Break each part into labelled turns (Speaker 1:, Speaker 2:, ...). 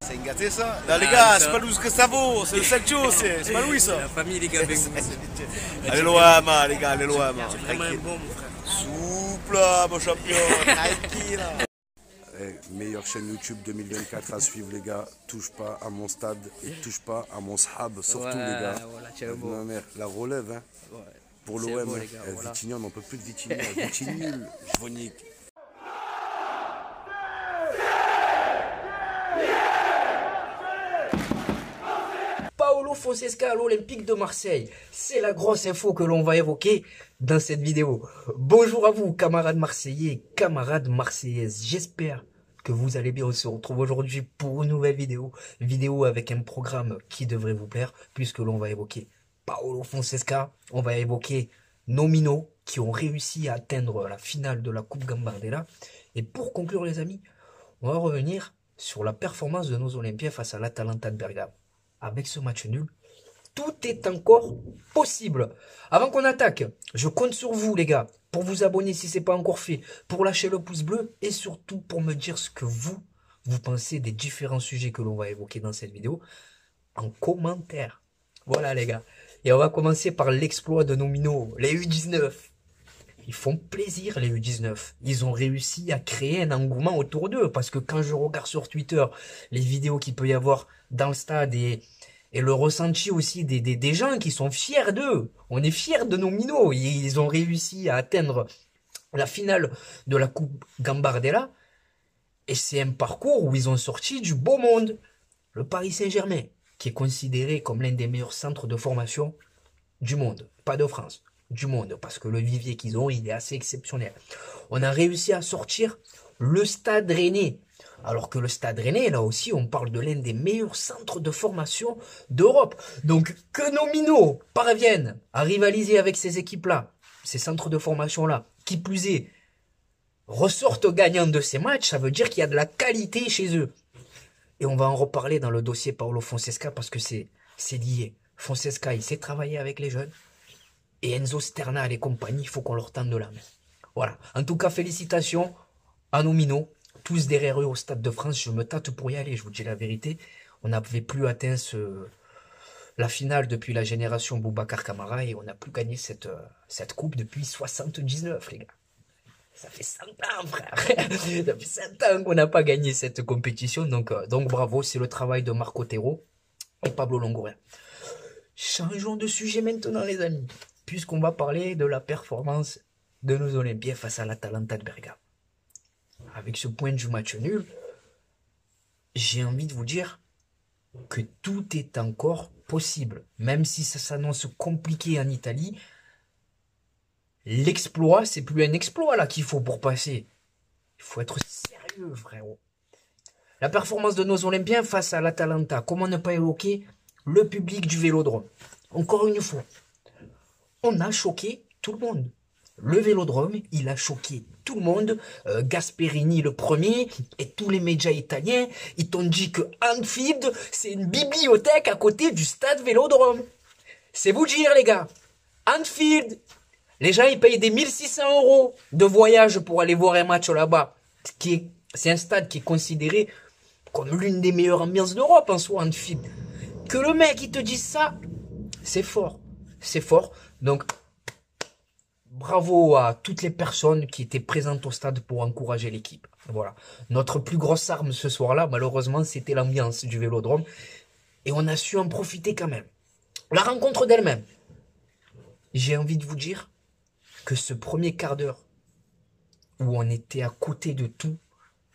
Speaker 1: C'est gâté ça? Là les gars, c'est pas Louis que ça vaut, c'est le Sancho, c'est pas Louis ça.
Speaker 2: La famille les gars avec vous.
Speaker 1: Allez loin, les gars, allez loin.
Speaker 2: C'est vraiment un bon mon frère.
Speaker 1: Souple là, mon champion, tranquille.
Speaker 3: Meilleure chaîne YouTube 2024 à suivre les gars. Touche pas à mon stade et touche pas à mon sahab, surtout les gars.
Speaker 2: Voilà,
Speaker 3: la relève hein.
Speaker 2: ouais.
Speaker 3: Pour
Speaker 2: C'est
Speaker 3: l'OM.
Speaker 2: beau, les gars, voilà.
Speaker 3: Vitigny, on n'en peut plus de Vitigny. Vitigny nul, je vous nique.
Speaker 4: Paulo Fonseca à l'Olympique de Marseille. C'est la grosse info que l'on va évoquer dans cette vidéo. Bonjour à vous, camarades marseillais, camarades marseillaises. J'espère que vous allez bien. On se retrouve aujourd'hui pour une nouvelle vidéo. Vidéo avec un programme qui devrait vous plaire, puisque l'on va évoquer Paulo Fonseca. On va évoquer nos minots qui ont réussi à atteindre la finale de la Coupe Gambardella. Et pour conclure les amis, on va revenir sur la performance de nos Olympiens face à l'Atalanta de Bergame. Avec ce match nul, tout est encore possible. Avant qu'on attaque, je compte sur vous les gars, pour vous abonner si ce n'est pas encore fait, pour lâcher le pouce bleu et surtout pour me dire ce que vous pensez des différents sujets que l'on va évoquer dans cette vidéo en commentaire. Voilà les gars. Et on va commencer par l'exploit de nos minots, les U19. Ils font plaisir les U19. Ils ont réussi à créer un engouement autour d'eux. Parce que quand je regarde sur Twitter les vidéos qu'il peut y avoir dans le stade et le ressenti aussi des gens qui sont fiers d'eux. On est fiers de nos minots. Ils ont réussi à atteindre la finale de la Coupe Gambardella. Et c'est un parcours où ils ont sorti du beau monde. Le Paris Saint-Germain, qui est considéré comme l'un des meilleurs centres de formation du monde. Pas de France. Du monde, parce que le vivier qu'ils ont, il est assez exceptionnel. On a réussi à sortir le Stade Rennais. Alors que le Stade Rennais, là aussi, on parle de l'un des meilleurs centres de formation d'Europe. Donc, que nos minots parviennent à rivaliser avec ces équipes-là, ces centres de formation-là, qui plus est, ressortent gagnants de ces matchs, ça veut dire qu'il y a de la qualité chez eux. Et on va en reparler dans le dossier Paulo Fonseca, parce que c'est lié. Fonseca, il sait travailler avec les jeunes. Et Enzo Sternal et compagnie, il faut qu'on leur tende de la main. Voilà. En tout cas, félicitations à nos minots. Tous derrière eux au Stade de France. Je me tâte pour y aller, je vous dis la vérité. On n'avait plus atteint la finale depuis la génération Boubacar Kamara et on n'a plus gagné cette coupe depuis 79, les gars. Ça fait 100 ans, frère. Ça fait 100 ans qu'on n'a pas gagné cette compétition. Donc bravo, c'est le travail de Marco Otero et Pablo Longoria. Changeons de sujet maintenant, les amis. Puisqu'on va parler de la performance de nos Olympiens face à l'Atalanta de Bergame. Avec ce point du match nul, j'ai envie de vous dire que tout est encore possible. Même si ça s'annonce compliqué en Italie, l'exploit, c'est plus un exploit là qu'il faut pour passer. Il faut être sérieux, frérot. La performance de nos Olympiens face à l'Atalanta, comment ne pas évoquer le public du Vélodrome. Encore une fois, on a choqué tout le monde. Le Vélodrome, il a choqué tout le monde. Gasperini le premier et tous les médias italiens, ils t'ont dit que Anfield, c'est une bibliothèque à côté du stade Vélodrome. C'est vous dire les gars. Anfield, les gens ils payent des 1600 € de voyage pour aller voir un match là-bas. C'est un stade qui est considéré comme l'une des meilleures ambiances d'Europe en soi, Anfield. Que le mec il te dise ça, c'est fort. C'est fort. Donc, bravo à toutes les personnes qui étaient présentes au stade pour encourager l'équipe. Voilà. Notre plus grosse arme ce soir-là, malheureusement, c'était l'ambiance du Vélodrome. Et on a su en profiter quand même. La rencontre d'elle-même. J'ai envie de vous dire que ce premier quart d'heure où on était à côté de tout,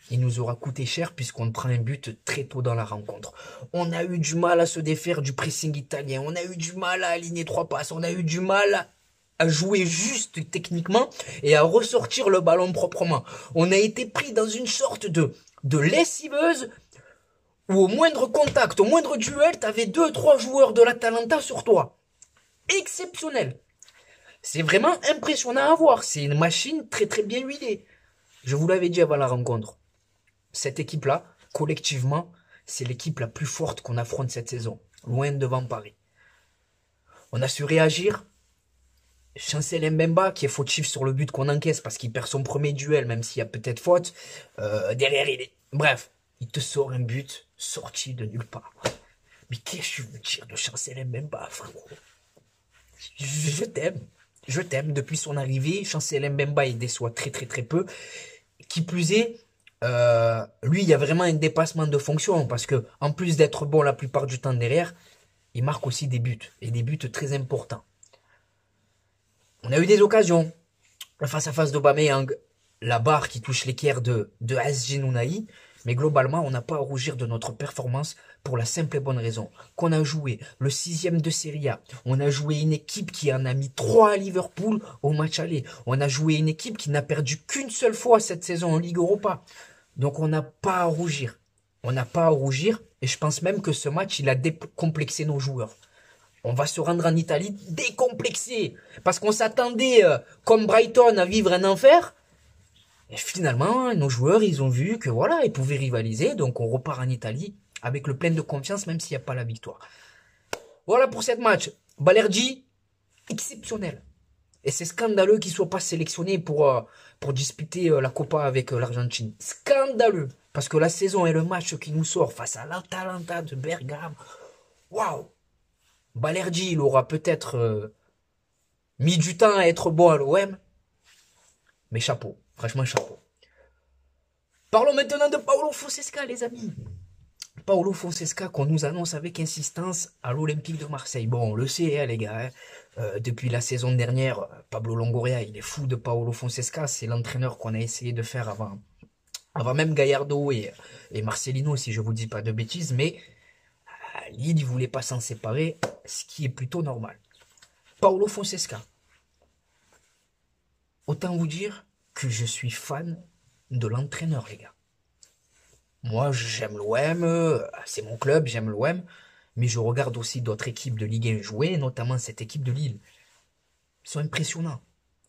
Speaker 4: il nous aura coûté cher puisqu'on prend un but très tôt dans la rencontre. On a eu du mal à se défaire du pressing italien. On a eu du mal à aligner 3 passes. On a eu du mal à jouer juste techniquement et à ressortir le ballon proprement. On a été pris dans une sorte de lessiveuse où au moindre contact, au moindre duel, tu avais 2-3 joueurs de l'Atalanta sur toi. Exceptionnel. C'est vraiment impressionnant à voir. C'est une machine très très bien huilée. Je vous l'avais dit avant la rencontre. Cette équipe-là, collectivement, c'est l'équipe la plus forte qu'on affronte cette saison, loin devant Paris. On a su réagir. Chancel Mbemba, qui est fautif sur le but qu'on encaisse parce qu'il perd son premier duel, même s'il y a peut-être faute. Derrière, il est... Bref, il te sort un but sorti de nulle part. Mais qu'est-ce que tu veux dire de Chancel Mbemba, frérot? Je t'aime. Je t'aime. Depuis son arrivée, Chancel Mbemba, il déçoit très très très peu. Qui plus est, lui, il y a vraiment un dépassement de fonction. Parce que en plus d'être bon la plupart du temps derrière, il marque aussi des buts. Et des buts très importants. On a eu des occasions. Le face-à-face d'Aubameyang, la barre qui touche l'équerre de Azzedine Ounahi. Mais globalement, on n'a pas à rougir de notre performance pour la simple et bonne raison qu'on a joué le 6e de Serie A. On a joué une équipe qui en a mis 3 à Liverpool au match aller. On a joué une équipe qui n'a perdu qu'une seule fois cette saison en Ligue Europa. Donc on n'a pas à rougir. On n'a pas à rougir. Et je pense même que ce match, il a décomplexé nos joueurs. On va se rendre en Italie décomplexé. Parce qu'on s'attendait, comme Brighton, à vivre un enfer. Et finalement, nos joueurs, ils ont vu que voilà, ils pouvaient rivaliser. Donc on repart en Italie avec le plein de confiance, même s'il n'y a pas la victoire. Voilà pour cette match. Balerdi, exceptionnel. Et c'est scandaleux qu'il ne soit pas sélectionné pour disputer la Copa avec l'Argentine. Scandaleux. Parce que la saison et le match qui nous sort face à l'Atalanta de Bergame. Waouh. Balerdi, il aura peut-être mis du temps à être bon à l'OM. Mais chapeau. Franchement, chapeau. Parlons maintenant de Paulo Fonseca, les amis. Paulo Fonseca qu'on nous annonce avec insistance à l'Olympique de Marseille. Bon, on le sait, hein, les gars. Depuis la saison dernière, Pablo Longoria, il est fou de Paulo Fonseca. C'est l'entraîneur qu'on a essayé de faire avant même Gallardo et Marcelino, si je vous dis pas de bêtises. Mais Lille, il voulait pas s'en séparer, ce qui est plutôt normal. Paulo Fonseca. Autant vous dire que je suis fan de l'entraîneur, les gars. Moi, j'aime l'OM, c'est mon club, j'aime l'OM, mais je regarde aussi d'autres équipes de Ligue 1 jouer, notamment cette équipe de Lille. Ils sont impressionnants.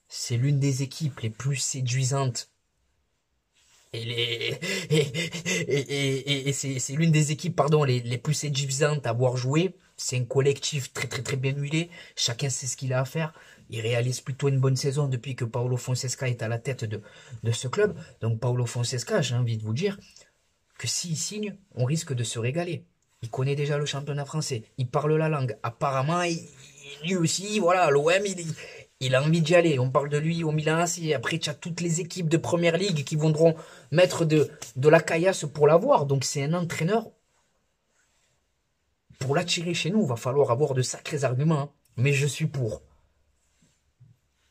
Speaker 4: C'est l'une des équipes les plus séduisantes. Et c'est l'une des équipes, pardon, les plus séduisantes à voir jouer. C'est un collectif très très très bien huilé. Chacun sait ce qu'il a à faire. Il réalise plutôt une bonne saison depuis que Paulo Fonseca est à la tête de ce club. Donc Paulo Fonseca, j'ai envie de vous dire que s'il signe, on risque de se régaler. Il connaît déjà le championnat français. Il parle la langue. Apparemment, lui aussi, voilà, l'OM, il a envie d'y aller. On parle de lui au Milan AC. Après, tu as toutes les équipes de Première Ligue qui voudront mettre de la caillasse pour l'avoir. Donc c'est un entraîneur. Pour l'attirer chez nous, il va falloir avoir de sacrés arguments. Hein. Mais je suis pour.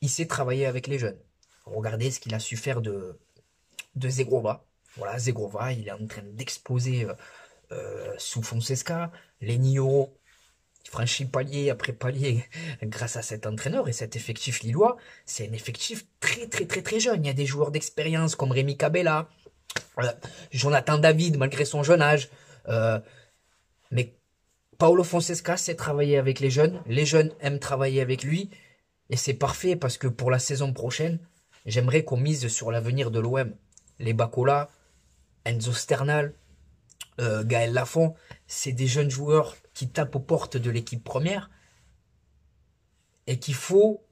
Speaker 4: Il sait travailler avec les jeunes. Regardez ce qu'il a su faire de Zegrova. Voilà, Zegrova, il est en train d'exploser sous Fonseca. Lenny Yoro, il franchit palier après palier grâce à cet entraîneur et cet effectif lillois. C'est un effectif très très très très jeune. Il y a des joueurs d'expérience comme Rémi Cabella, Jonathan David malgré son jeune âge. Mais Paulo Fonseca sait travailler avec les jeunes aiment travailler avec lui. Et c'est parfait parce que pour la saison prochaine, j'aimerais qu'on mise sur l'avenir de l'OM. Les Bacola, Enzo Sternal, Gaël Lafont, c'est des jeunes joueurs qui tapent aux portes de l'équipe première et qu'il faut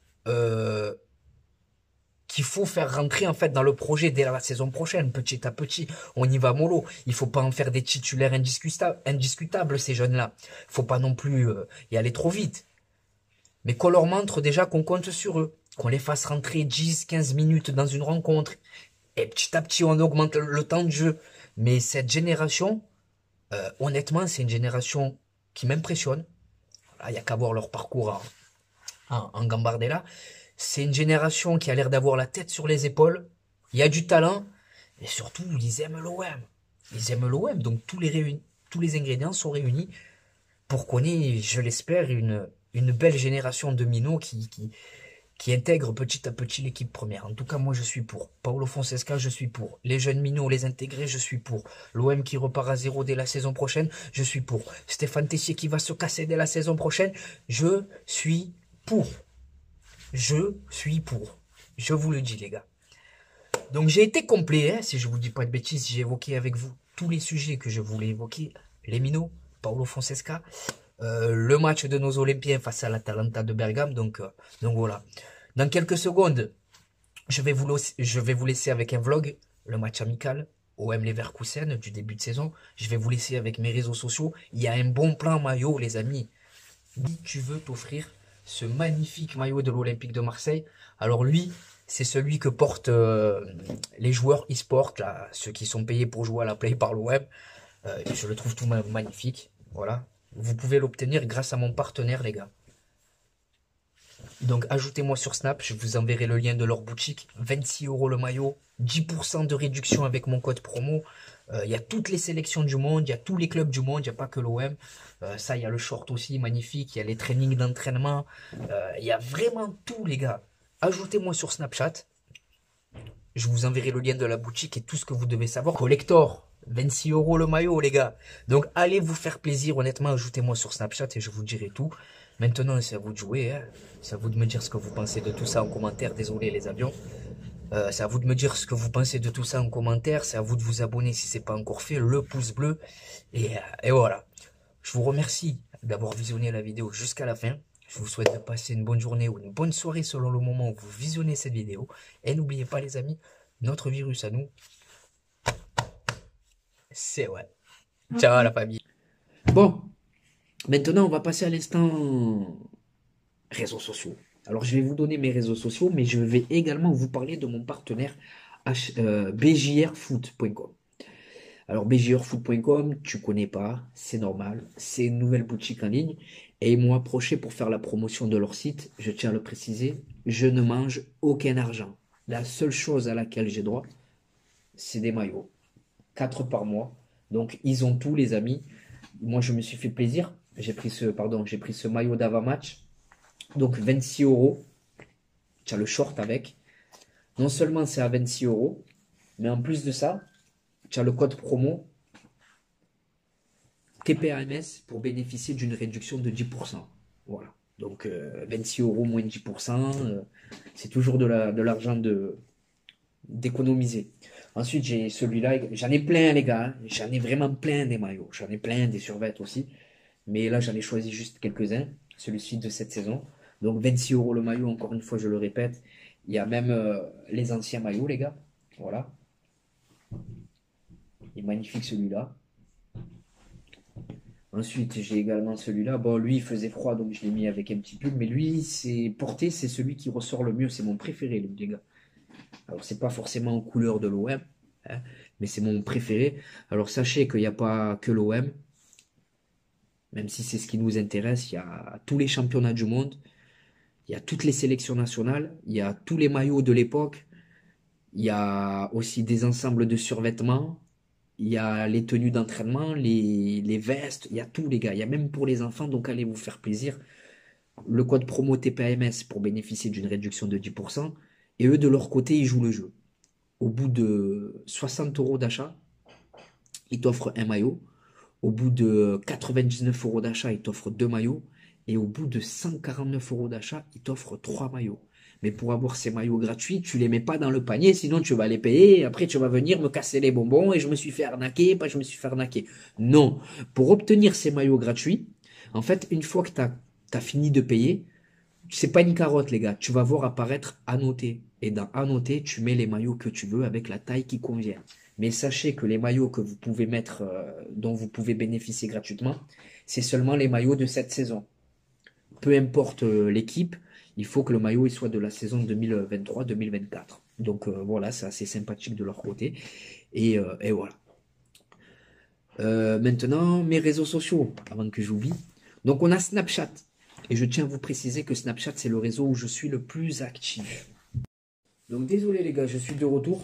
Speaker 4: faire rentrer en fait dans le projet dès la saison prochaine, petit à petit. On y va mollo. Il faut pas en faire des titulaires indiscutables ces jeunes-là. Il faut pas non plus y aller trop vite. Mais qu'on leur montre déjà qu'on compte sur eux, qu'on les fasse rentrer 10-15 minutes dans une rencontre. Et petit à petit, on augmente le temps de jeu. Mais cette génération, honnêtement, c'est une génération qui m'impressionne. Il n'y a qu'à voir leur parcours en Gambardella. C'est une génération qui a l'air d'avoir la tête sur les épaules. Il y a du talent. Et surtout, ils aiment l'OM. Ils aiment l'OM. Donc, tous les ingrédients sont réunis pour qu'on ait, je l'espère, une belle génération de minots qui intègre petit à petit l'équipe première. En tout cas, moi, je suis pour. Paulo Fonseca, je suis pour. Les jeunes minots, les intégrer, je suis pour. L'OM qui repart à 0 dès la saison prochaine, je suis pour. Stéphane Tessier qui va se casser dès la saison prochaine, je suis pour. Je suis pour. Je vous le dis, les gars. Donc, j'ai été complet, hein, si je vous dis pas de bêtises. J'ai évoqué avec vous tous les sujets que je voulais évoquer. Les minots, Paulo Fonseca, le match de nos Olympiens face à l'Atalanta de Bergame. Donc voilà. Dans quelques secondes, je vais vous laisser avec un vlog, le match amical. OM Leverkusen du début de saison. Je vais vous laisser avec mes réseaux sociaux. Il y a un bon plan maillot, les amis. Si tu veux t'offrir ce magnifique maillot de l'Olympique de Marseille, alors lui, c'est celui que portent les joueurs e-sport, là, ceux qui sont payés pour jouer à la play par l'OM. Je le trouve tout magnifique. Voilà. Vous pouvez l'obtenir grâce à mon partenaire, les gars. Donc ajoutez-moi sur Snap, je vous enverrai le lien de leur boutique. 26 € le maillot, 10% de réduction avec mon code promo. Il y a toutes les sélections du monde, il y a tous les clubs du monde, il n'y a pas que l'OM. Ça, il y a le short aussi, magnifique. Il y a les trainings d'entraînement. Il y a vraiment tout, les gars. Ajoutez-moi sur Snapchat. Je vous enverrai le lien de la boutique et tout ce que vous devez savoir. Collector, 26 € le maillot, les gars. Donc allez vous faire plaisir, honnêtement, ajoutez-moi sur Snapchat et je vous dirai tout. Maintenant, c'est à vous de jouer, hein. C'est à vous de me dire ce que vous pensez de tout ça en commentaire. Désolé les avions. C'est à vous de me dire ce que vous pensez de tout ça en commentaire. C'est à vous de vous abonner si ce n'est pas encore fait. Le pouce bleu. Et voilà. Je vous remercie d'avoir visionné la vidéo jusqu'à la fin. Je vous souhaite de passer une bonne journée ou une bonne soirée selon le moment où vous visionnez cette vidéo. Et n'oubliez pas les amis, notre virus à nous, c'est ouais. Ciao la famille. Bon. Maintenant, on va passer à l'instant réseaux sociaux. Alors, je vais vous donner mes réseaux sociaux, mais je vais également vous parler de mon partenaire bjrfoot.com. Alors, bjrfoot.com, tu connais pas, c'est normal. C'est une nouvelle boutique en ligne. Et ils m'ont approché pour faire la promotion de leur site. Je tiens à le préciser, je ne mange aucun argent. La seule chose à laquelle j'ai droit, c'est des maillots. 4 par mois. Donc, ils ont tout, les amis. Moi, je me suis fait plaisir. J'ai pris ce maillot d'avant-match. Donc 26 €. Tu as le short avec. Non seulement c'est à 26 €, mais en plus de ça, tu as le code promo TPAMS pour bénéficier d'une réduction de 10%. Voilà. Donc 26 € moins 10%, c'est toujours de l'argent d'économiser. Ensuite, j'ai celui-là. J'en ai plein, les gars. J'en ai vraiment plein des maillots. J'en ai plein des survêtements aussi. Mais là, j'en ai choisi juste quelques-uns. Celui-ci de cette saison. Donc, 26 € le maillot. Encore une fois, je le répète. Il y a même les anciens maillots, les gars. Voilà. Il est magnifique, celui-là. Ensuite, j'ai également celui-là. Bon, lui, il faisait froid, donc je l'ai mis avec un petit pull. Mais lui, c'est celui qui ressort le mieux. C'est mon préféré, lui, les gars. Alors, c'est pas forcément en couleur de l'OM, hein, mais c'est mon préféré. Alors, sachez qu'il n'y a pas que l'OM, même si c'est ce qui nous intéresse. Il y a tous les championnats du monde, il y a toutes les sélections nationales, il y a tous les maillots de l'époque, il y a aussi des ensembles de survêtements, il y a les tenues d'entraînement, les vestes, il y a tout, les gars. Il y a même pour les enfants, donc allez vous faire plaisir. Le code promo TPAMS pour bénéficier d'une réduction de 10%. Et eux, de leur côté, ils jouent le jeu. Au bout de 60 € d'achat, ils t'offrent un maillot. Au bout de 99 € d'achat, ils t'offrent 2 maillots. Et au bout de 149 € d'achat, ils t'offrent 3 maillots. Mais pour avoir ces maillots gratuits, tu les mets pas dans le panier, sinon tu vas les payer. Et après, tu vas venir me casser les bonbons et je me suis fait arnaquer, pas je me suis fait arnaquer. Non. Pour obtenir ces maillots gratuits, en fait, une fois que tu as fini de payer, c'est pas une carotte, les gars. Tu vas voir apparaître annoté. Et dans annoté, tu mets les maillots que tu veux avec la taille qui convient. Mais sachez que les maillots que vous pouvez mettre, dont vous pouvez bénéficier gratuitement, c'est seulement les maillots de cette saison. Peu importe l'équipe, il faut que le maillot il soit de la saison 2023-2024. Donc voilà, c'est assez sympathique de leur côté. Et voilà. Maintenant, mes réseaux sociaux, avant que j'oublie. Donc on a Snapchat. Et je tiens à vous préciser que Snapchat, c'est le réseau où je suis le plus actif. Donc désolé les gars, je suis de retour.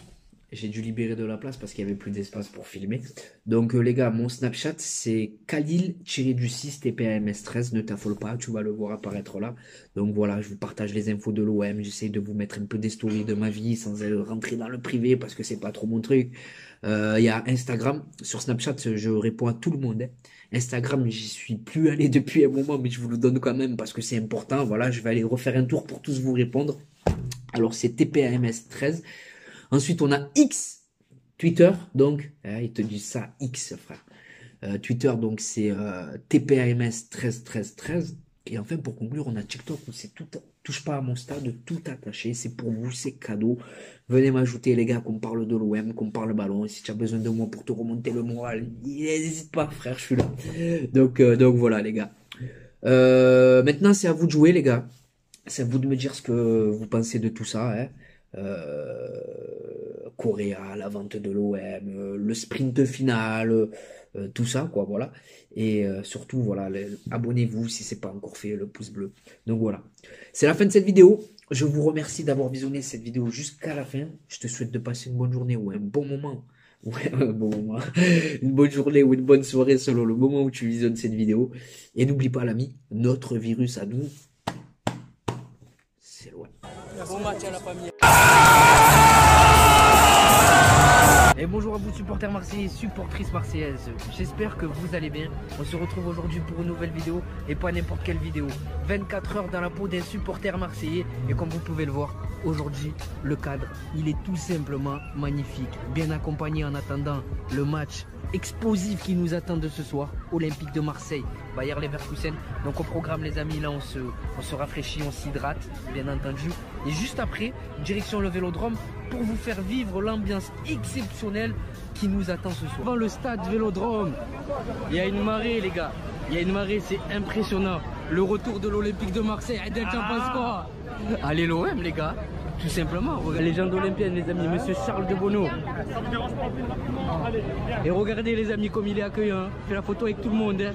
Speaker 4: J'ai dû libérer de la place parce qu'il n'y avait plus d'espace pour filmer. Donc les gars, mon Snapchat, c'est Khalil-6 TPAMS13. Ne t'affole pas, tu vas le voir apparaître là. Donc voilà, je vous partage les infos de l'OM. J'essaie de vous mettre un peu des stories de ma vie sans rentrer dans le privé parce que c'est pas trop mon truc. Il y a Instagram. Sur Snapchat, je réponds à tout le monde. Hein. Instagram, j'y suis plus allé depuis un moment, mais je vous le donne quand même parce que c'est important. Voilà, je vais aller refaire un tour pour tous vous répondre. Alors, c'est TPAMS13. Ensuite, on a X, Twitter. Donc, ils te disent ça, X, frère. Twitter, donc, c'est TPAMS 131313. Et enfin, pour conclure, on a TikTok où c'est tout Touche pas à mon stade, tout attaché, c'est pour vous, c'est cadeau. Venez m'ajouter les gars, qu'on parle de l'OM, qu'on parle ballon. Et si tu as besoin de moi pour te remonter le moral, n'hésite pas frère, je suis là. Donc voilà les gars. Maintenant c'est à vous de jouer les gars. C'est à vous de me dire ce que vous pensez de tout ça. Hein. Correa, la vente de l'OM, le sprint final, tout ça quoi, voilà. Et surtout voilà, abonnez-vous si c'est pas encore fait, le pouce bleu. Donc voilà, c'est la fin de cette vidéo. Je vous remercie d'avoir visionné cette vidéo jusqu'à la fin. Je te souhaite de passer une bonne journée ou un bon moment. Ouais, un bon moment. Une bonne journée ou une bonne soirée selon le moment où tu visionnes cette vidéo. Et n'oublie pas l'ami, notre virus à nous, c'est loin.
Speaker 2: Bon match à la famille.
Speaker 4: Et bonjour à vous supporters marseillais, supportrices marseillaises. J'espère que vous allez bien. On se retrouve aujourd'hui pour une nouvelle vidéo et pas n'importe quelle vidéo. 24 heures dans la peau d'un supporter marseillais. Et comme vous pouvez le voir, aujourd'hui, le cadre, il est tout simplement magnifique. Bien accompagné en attendant le match explosif qui nous attend de ce soir. Olympique de Marseille, Bayer Leverkusen. Donc au programme les amis, là on se rafraîchit, on s'hydrate, bien entendu. Et juste après, direction le Vélodrome pour vous faire vivre l'ambiance exceptionnelle qui nous attend ce soir. Devant le stade Vélodrome, il y a une marée les gars. Il y a une marée, c'est impressionnant. Le retour de l'Olympique de Marseille, Adel, t'en penses quoi? Allez l'OM les gars, tout simplement. Regardez les légende olympienne les amis, monsieur Charles de Bonneau. Et regardez les amis comme il est accueillant, il fait la photo avec tout le monde. Hein.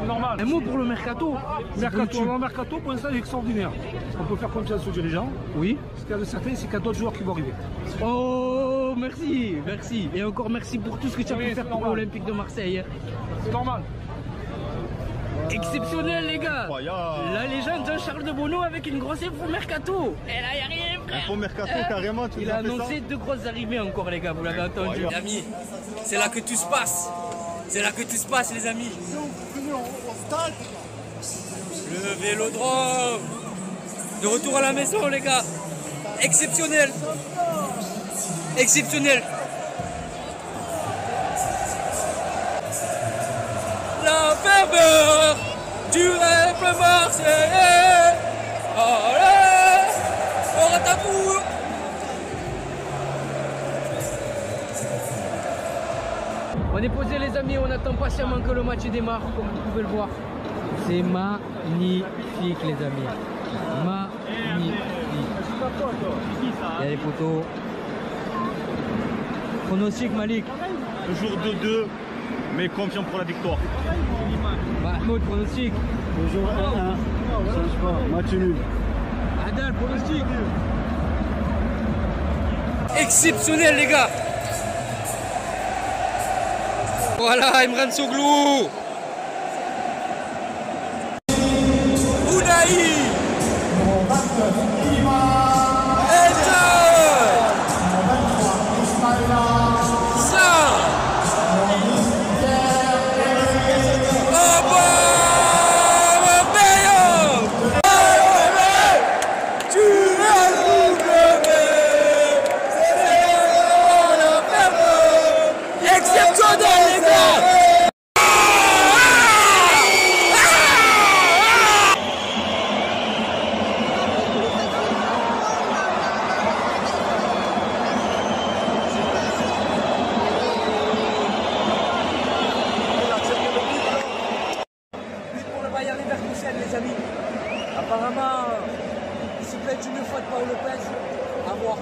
Speaker 5: Normal.
Speaker 4: Un mot pour le mercato.
Speaker 5: Mercato, pour l'instant, est extraordinaire. On peut faire confiance aux dirigeants.
Speaker 4: Oui.
Speaker 5: Ce qu'il y a de certain, c'est qu'il y a d'autres joueurs qui vont arriver.
Speaker 4: Oh, merci, merci. Et encore merci pour tout ce que tu as pu faire pour l'Olympique de Marseille.
Speaker 5: C'est normal.
Speaker 4: Exceptionnel les gars. La légende Jean-Charles de Bonneau avec une grosse info mercato. Et là il n'y a rien frère.
Speaker 1: Info mercato carrément, tu
Speaker 4: Il a annoncé deux grosses arrivées encore les gars, vous l'avez entendu.
Speaker 2: Les amis, c'est là que tout se passe. C'est là que tout se passe les amis. Le Vélodrome. De retour à la maison les gars. Exceptionnel. Exceptionnel. La ferveur du rêve marseillais. Allez, on retaboue.
Speaker 4: On est posé les amis, on attend patiemment que le match démarre, comme vous pouvez le voir. C'est magnifique les amis. Magnifique. Il y a les photos. Pronostic Malik.
Speaker 6: Toujours 2-2, mais confiant pour la victoire.
Speaker 4: Mahmoud, pronostic.
Speaker 6: Toujours 1-1. Change pas, match nul.
Speaker 4: Adal, pronostic.
Speaker 2: Exceptionnel les gars. Voilà Imran Soglou. Ounahi. Les amis, apparemment, c'est peut-être une faute par Lopez, à voir.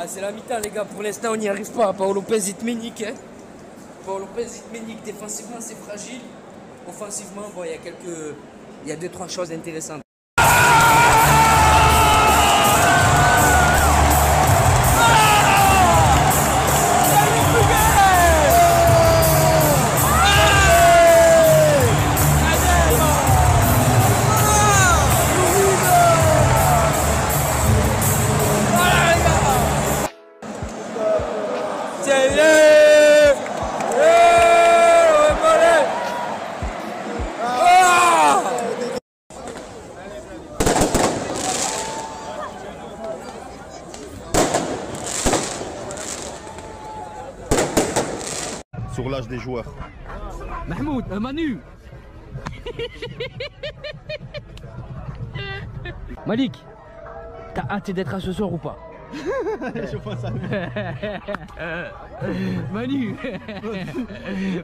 Speaker 2: C'est la mi-temps les gars, pour l'instant on n'y arrive pas. Paolo Lopez il te ménique. Hein. Paolo Lopez il te ménique. Défensivement c'est fragile. Offensivement bon, il y a 2-3 choses intéressantes.
Speaker 6: sur l'âge des joueurs.
Speaker 7: Mahmoud, Manu. Malik, t'as hâte d'être à ce soir ou pas?
Speaker 6: Je pense à
Speaker 7: Manu.